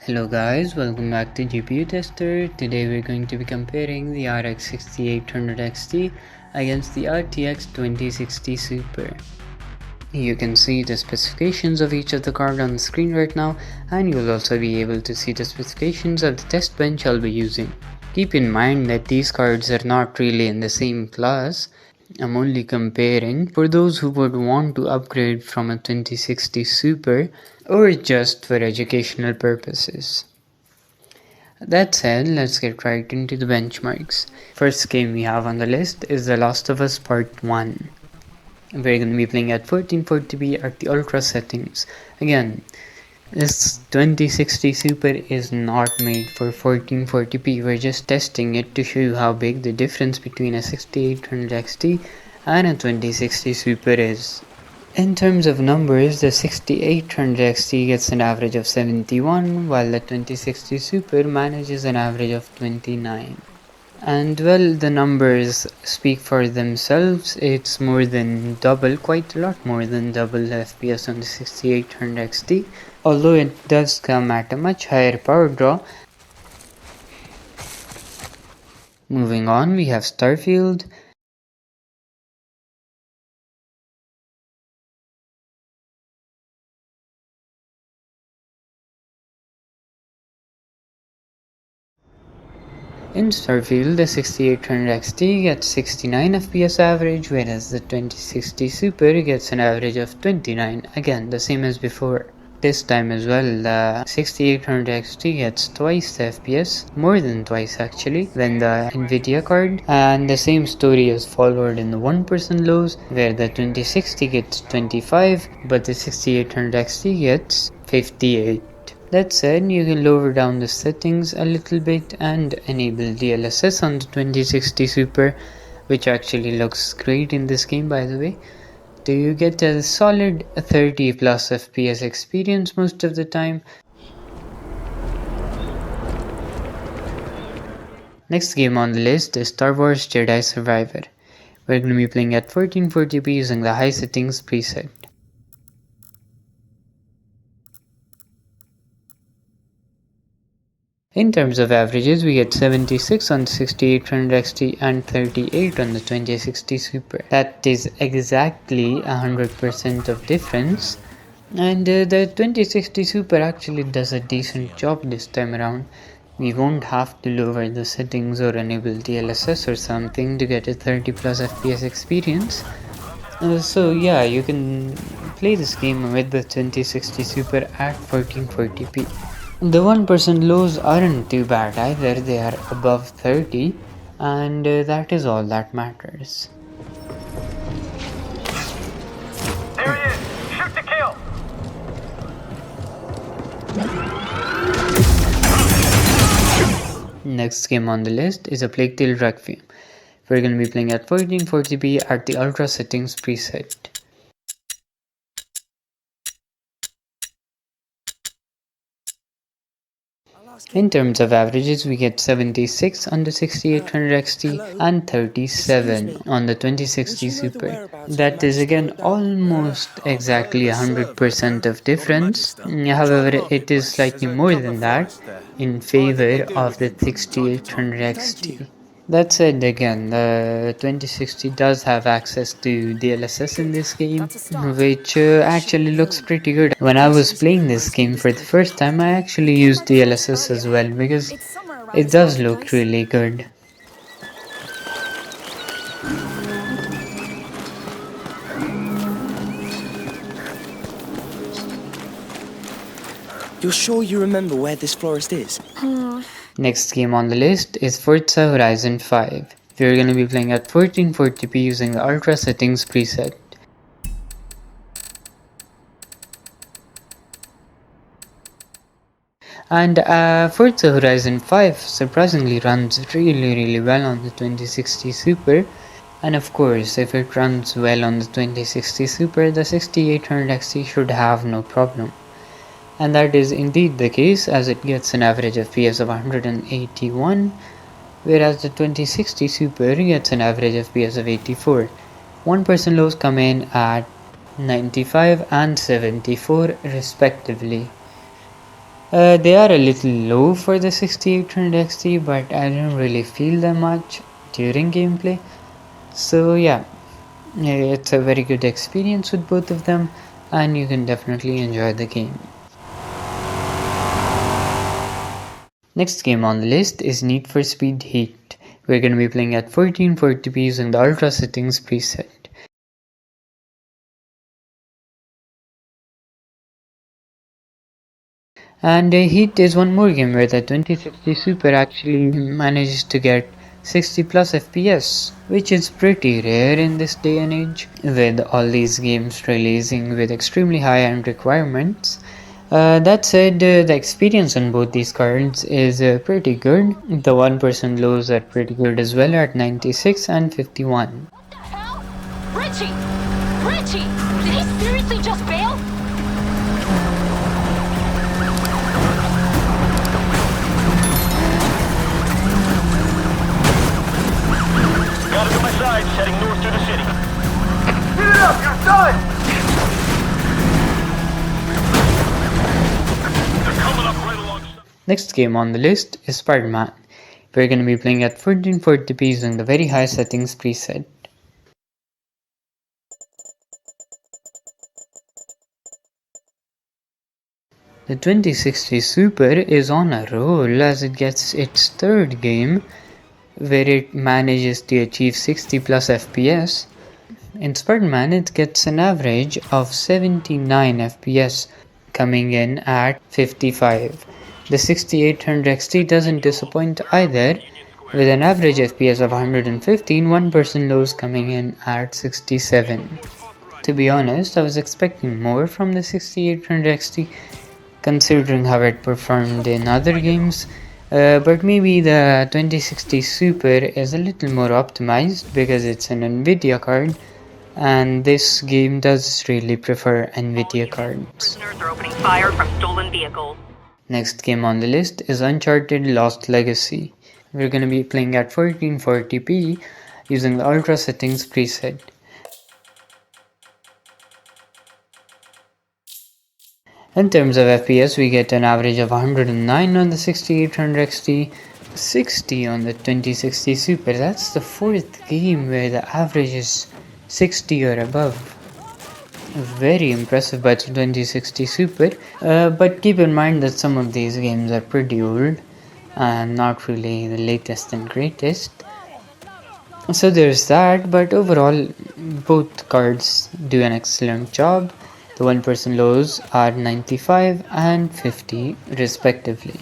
Hello guys, welcome back to GPU Tester. Today we're going to be comparing the RX 6800 XT against the RTX 2060 Super. You can see the specifications of each of the cards on the screen right now, and you'll also be able to see the specifications of the test bench I'll be using. Keep in mind that these cards are not really in the same class. I'm only comparing for those who would want to upgrade from a 2060 Super or just for educational purposes. That said, let's get right into the benchmarks. First game we have on the list is The Last of Us Part 1. We're going to be playing at 1440p at the ultra settings. Again, this 2060 Super is not made for 1440p, we're just testing it to show you how big the difference between a 6800 XT and a 2060 Super is. In terms of numbers, the 6800 XT gets an average of 71, while the 2060 Super manages an average of 29. And well, the numbers speak for themselves. It's more than double, quite a lot more than double the FPS on the 6800 XT, although it does come at a much higher power draw. Moving on, we have Starfield. In Starfield, the 6800 XT gets 69 FPS average, whereas the 2060 Super gets an average of 29, again the same as before. This time as well, the 6800 XT gets twice the FPS, more than twice actually, than the NVIDIA card, and the same story is followed in the 1% lows, where the 2060 gets 25, but the 6800 XT gets 58. That said, you can lower down the settings a little bit and enable DLSS on the 2060 Super, which actually looks great in this game by the way. Do you get a solid 30 plus FPS experience most of the time. Next game on the list is Star Wars Jedi Survivor. We're going to be playing at 1440p using the high settings preset. In terms of averages, we get 76 on the 6800 XT and 38 on the 2060 Super. That is exactly 100% of difference, and the 2060 Super actually does a decent job this time around. We won't have to lower the settings or enable DLSS or something to get a 30 plus FPS experience. So yeah, you can play this game with the 2060 Super at 1440p. The 1% lows aren't too bad either, they are above 30, and that is all that matters. There he is! Shoot to kill! Next game on the list is A Plague Tale Requiem. We're going to be playing at 1440p at the ultra settings preset. In terms of averages, we get 76 on the 6800 XT and 37 on the 2060 Super. That is again almost exactly 100% of difference. However, it is slightly more than that in favor of the 6800 XT. That said, again, the 2060 does have access to DLSS in this game, which actually looks pretty good. When I was playing this game for the first time, I actually used DLSS as well because it does look really good. You're sure you remember where this florist is? Next game on the list is Forza Horizon 5. We're going to be playing at 1440p using the ultra settings preset. And Forza Horizon 5 surprisingly runs really well on the 2060 Super, and of course if it runs well on the 2060 Super, the 6800 XT should have no problem. And that is indeed the case, as it gets an average FPS of 181, whereas the 2060 Super gets an average FPS of 84. 1% lows come in at 95 and 74 respectively. They are a little low for the 6800 XT, but I don't really feel them much during gameplay. So yeah, it's a very good experience with both of them, and you can definitely enjoy the game. Next game on the list is Need for Speed Heat. We're going to be playing at 1440p using the Ultra Settings preset. And Heat is one more game where the 2060 Super actually manages to get 60 plus FPS, which is pretty rare in this day and age, with all these games releasing with extremely high-end requirements. That said, the experience on both these cards is pretty good. The 1% lows are pretty good as well at 96 and 51. What the hell? Richie! Richie! Did he seriously just bail? Got him to my side, heading north through the city. Speed it up, you're done! They're coming up right alongside. Next game on the list is Spider-Man. We're going to be playing at 1440p using the very high settings preset. The 2060 Super is on a roll as it gets its third game where it manages to achieve 60 plus FPS. In Spider-Man it gets an average of 79 FPS, coming in at 55. The 6800 XT doesn't disappoint either, with an average FPS of 115, 1% lows coming in at 67. To be honest, I was expecting more from the 6800 XT, considering how it performed in other games, but maybe the 2060 Super is a little more optimized because it's an NVIDIA card, and this game does really prefer NVIDIA cards. Prisoners are opening fire from stolen vehicles. Next game on the list is Uncharted Lost Legacy. We're going to be playing at 1440p using the Ultra Settings preset. In terms of FPS, we get an average of 109 on the 6800 XT, 60 on the 2060 Super. That's the fourth game where the average is 60 or above. Very impressive by the 2060 Super, but keep in mind that some of these games are pretty old and not really the latest and greatest. So there's that, but overall both cards do an excellent job. The 1% lows are 95 and 50 respectively.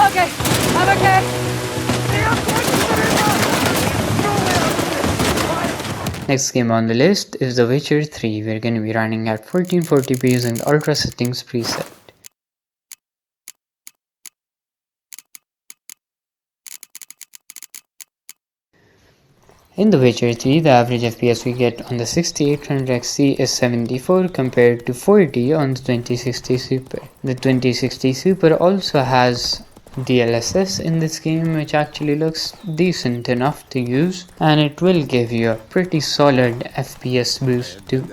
Okay, I'm okay. Next game on the list is The Witcher 3. We're going to be running at 1440p using the Ultra Settings preset. In The Witcher 3, the average FPS we get on the 6800 XT is 74 compared to 40 on the 2060 Super. The 2060 Super also has DLSS in this game, which actually looks decent enough to use, and it will give you a pretty solid FPS boost too.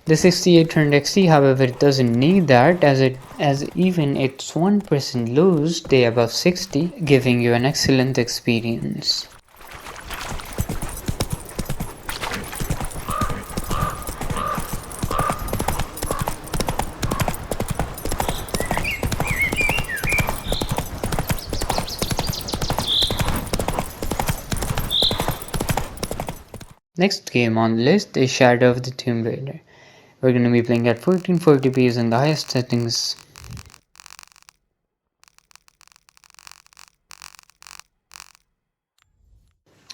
The 6800 XT, however, doesn't need that, as even its 1% lows stay above 60, giving you an excellent experience. Next game on the list is Shadow of the Tomb Raider. We're going to be playing at 1440p using the highest settings.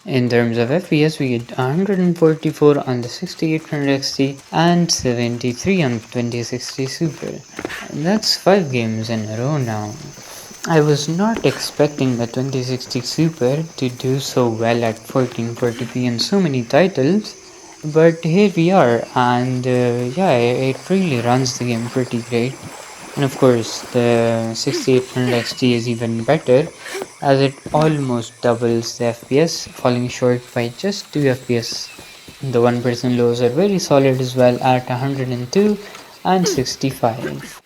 In terms of FPS, we get 144 on the 6800 XT and 73 on the 2060 Super. And that's 5 games in a row now. I was not expecting the 2060 Super to do so well at 1440p in so many titles, but here we are, and yeah, it really runs the game pretty great. And of course, the 6800 XT is even better, as it almost doubles the FPS, falling short by just 2 FPS The 1% lows are very solid as well at 102 and 65.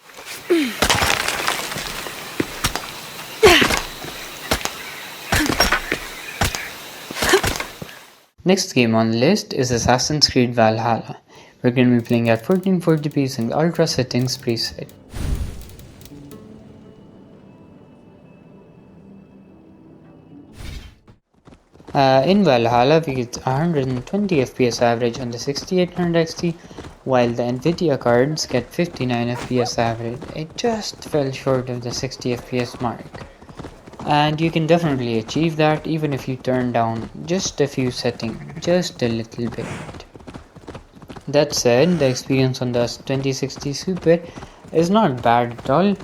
Next game on the list is Assassin's Creed Valhalla. We're going to be playing at 1440p using the Ultra Settings preset. In Valhalla, we get 120 FPS average on the 6800 XT, while the NVIDIA cards get 59 FPS average. It just fell short of the 60 FPS mark. And you can definitely achieve that even if you turn down just a few settings, just a little bit. That said, the experience on the 2060 Super is not bad at all.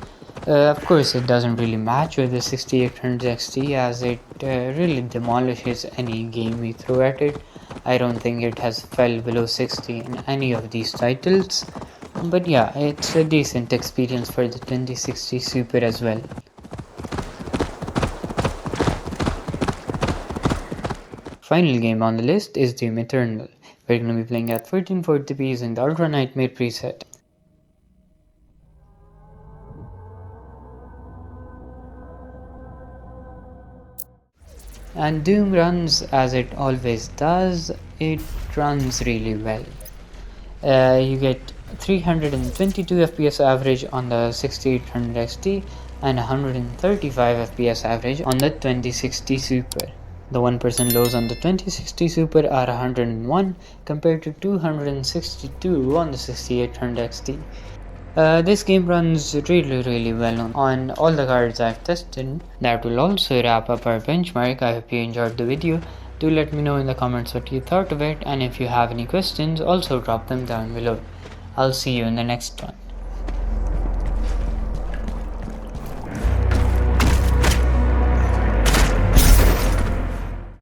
Of course, it doesn't really match with the 6800 XT as it really demolishes any game we throw at it. I don't think it has fell below 60 in any of these titles. But yeah, it's a decent experience for the 2060 Super as well. Final game on the list is Doom Eternal. We're going to be playing at 1440p using the Ultra Nightmare preset. And Doom runs as it always does. It runs really well. You get 322 FPS average on the 6800 XT and 135 FPS average on the 2060 Super. The 1% lows on the 2060 Super are 101 compared to 262 on the 6800 XT. This game runs really well on all the cards I've tested. That will also wrap up our benchmark. I hope you enjoyed the video. Do let me know in the comments what you thought of it, and if you have any questions, also drop them down below. I'll see you in the next one.